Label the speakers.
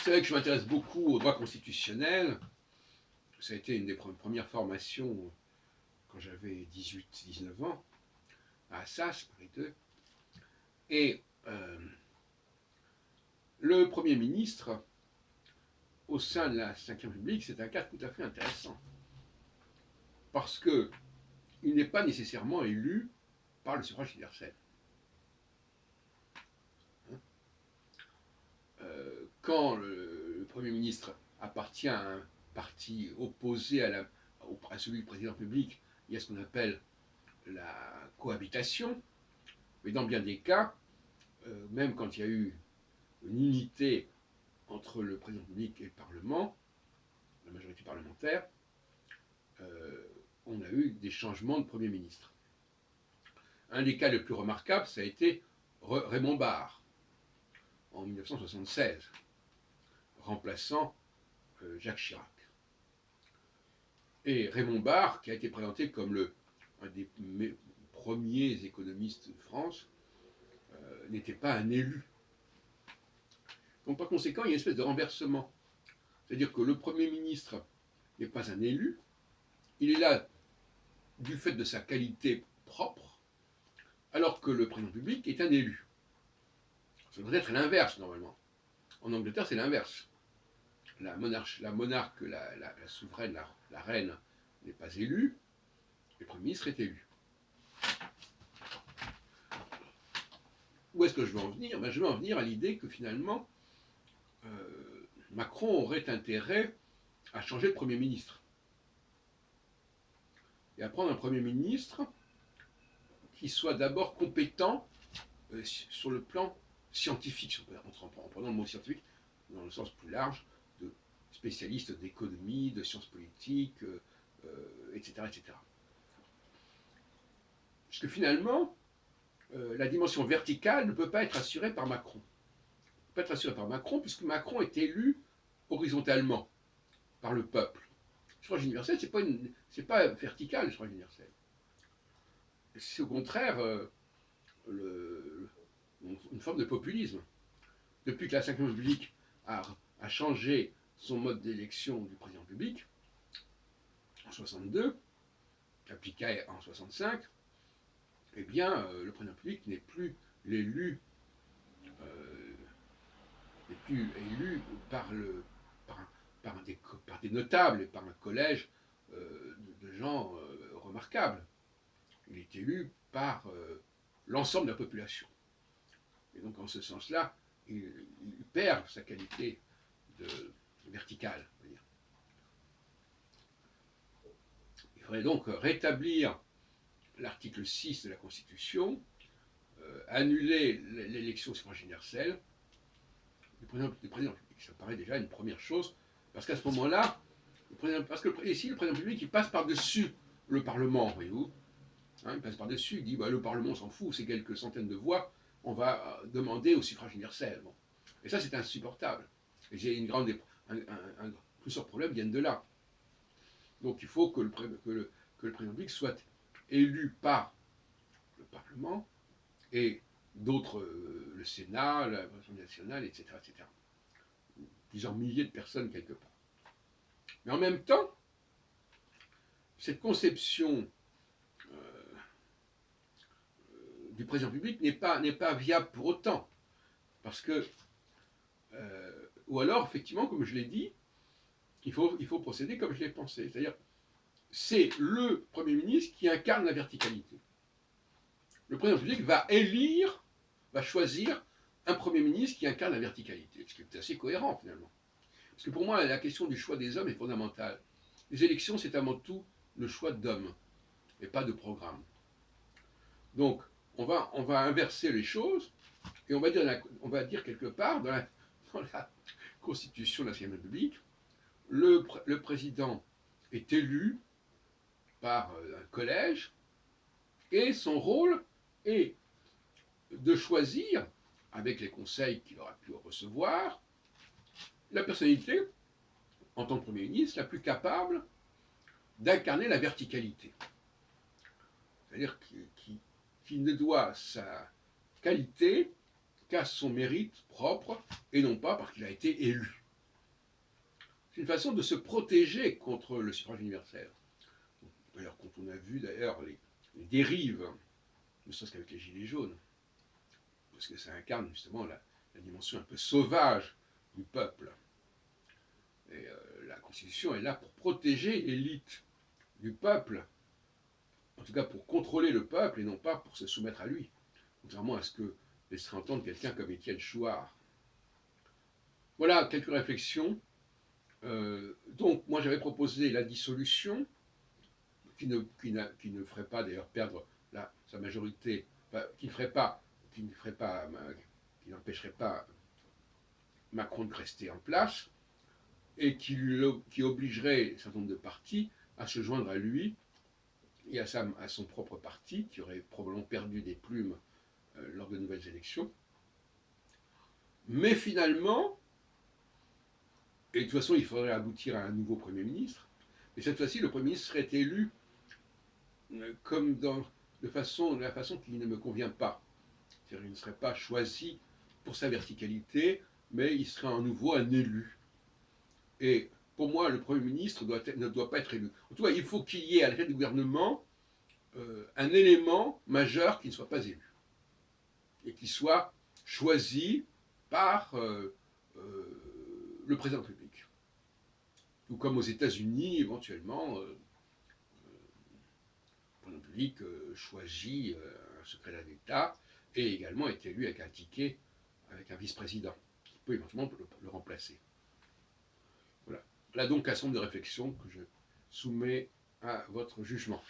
Speaker 1: savez que je m'intéresse beaucoup au droit constitutionnel. Ça a été une des premières formations quand j'avais 18-19 ans, à Assas, Paris 2. Et le Premier ministre, au sein de la Ve République, c'est un cas tout à fait intéressant. Parce qu'il n'est pas nécessairement élu par le suffrage universel. Quand le Premier ministre appartient à un parti opposé à celui du président de la République, il y a ce qu'on appelle la cohabitation. Mais dans bien des cas, même quand il y a eu une unité entre le président de la République et le Parlement, la majorité parlementaire, on a eu des changements de Premier ministre. Un des cas les plus remarquables, ça a été Raymond Barre, en 1976, remplaçant Jacques Chirac. Et Raymond Barre, qui a été présenté comme un des premiers économistes de France, n'était pas un élu. Donc par conséquent, il y a une espèce de renversement. C'est-à-dire que le Premier ministre n'est pas un élu, il est là du fait de sa qualité propre, alors que le président public est un élu. Ça devrait être l'inverse, normalement. En Angleterre, c'est l'inverse. La monarque, la souveraine, la reine, n'est pas élue, le Premier ministre est élu. Où est-ce que je veux en venir? Je veux en venir à l'idée que finalement, Macron aurait intérêt à changer de Premier ministre. Et à prendre un Premier ministre qui soit d'abord compétent sur le plan scientifique, en prenant le mot scientifique dans le sens plus large, de spécialiste d'économie, de sciences politiques, etc., etc. Parce que finalement, la dimension verticale ne peut pas être assurée par Macron. Ne peut pas être assurée par Macron, puisque Macron est élu horizontalement par le peuple. Le suffrage universel, c'est pas vertical, le suffrage universel. C'est au contraire une forme de populisme. Depuis que la Ve République a changé son mode d'élection du président public, en 62, appliqué en 65, eh bien, le président public n'est plus l'élu, n'est plus élu par des notables et par un collège de gens remarquables. Il est élu par l'ensemble de la population. Et donc, en ce sens-là, il perd sa qualité verticale. Il faudrait donc rétablir l'article 6 de la Constitution, annuler l'élection au suffrage universel du président public. Ça paraît déjà une première chose, parce qu'à ce moment-là, ici, le président public, il passe par-dessus le Parlement, voyez-vous. Il passe par-dessus, il dit le Parlement s'en fout, c'est quelques centaines de voix, on va demander au suffrage universel. Bon. Et ça, c'est insupportable. Et j'ai plusieurs problèmes viennent de là. Donc il faut que le président public soit élu par le Parlement et d'autres, le Sénat, l'Assemblée nationale, etc., etc. Plusieurs milliers de personnes quelque part. Mais en même temps, cette conception du président public n'est pas viable pour autant. Parce que, ou alors, effectivement, comme je l'ai dit, il faut procéder comme je l'ai pensé. C'est-à-dire, c'est le Premier ministre qui incarne la verticalité. Le président public va choisir un Premier ministre qui incarne la verticalité, ce qui est assez cohérent finalement. Parce que pour moi, la question du choix des hommes est fondamentale. Les élections, c'est avant tout le choix d'hommes, et pas de programme. Donc, on va inverser les choses, et on va dire quelque part, dans la Constitution de la Ve République, le président est élu par un collège, et son rôle est de choisir, avec les conseils qu'il aura pu recevoir, la personnalité, en tant que Premier ministre, la plus capable d'incarner la verticalité. C'est-à-dire qu'il ne doit sa qualité qu'à son mérite propre, et non pas parce qu'il a été élu. c'est une façon de se protéger contre le suffrage universel. D'ailleurs, quand on a vu d'ailleurs les dérives, ne serait-ce qu'avec les Gilets jaunes, parce que ça incarne justement la dimension un peu sauvage du peuple. Et la Constitution est là pour protéger l'élite du peuple, en tout cas pour contrôler le peuple et non pas pour se soumettre à lui, contrairement à ce que laisserait entendre quelqu'un comme Étienne Chouard. Voilà quelques réflexions. Donc, moi j'avais proposé la dissolution, qui ne ferait pas d'ailleurs perdre sa majorité, enfin, qui n'empêcherait pas Macron de rester en place, et qui obligerait un certain nombre de partis à se joindre à lui et à son propre parti, qui aurait probablement perdu des plumes lors de nouvelles élections. Mais finalement, et de toute façon, il faudrait aboutir à un nouveau Premier ministre, mais cette fois-ci, le Premier ministre serait élu comme de la façon qui ne me convient pas. C'est-à-dire, il ne serait pas choisi pour sa verticalité, mais il serait à nouveau un élu. Et pour moi, le Premier ministre ne doit pas être élu. En tout cas, il faut qu'il y ait à la tête du gouvernement un élément majeur qui ne soit pas élu et qui soit choisi par le président de la République. Ou comme aux États-Unis, éventuellement, le président de la République choisit un secrétaire d'État et également est élu avec un ticket, avec un vice-président, qui peut éventuellement le remplacer. Voilà. Là donc un certain nombre de réflexions que je soumets à votre jugement.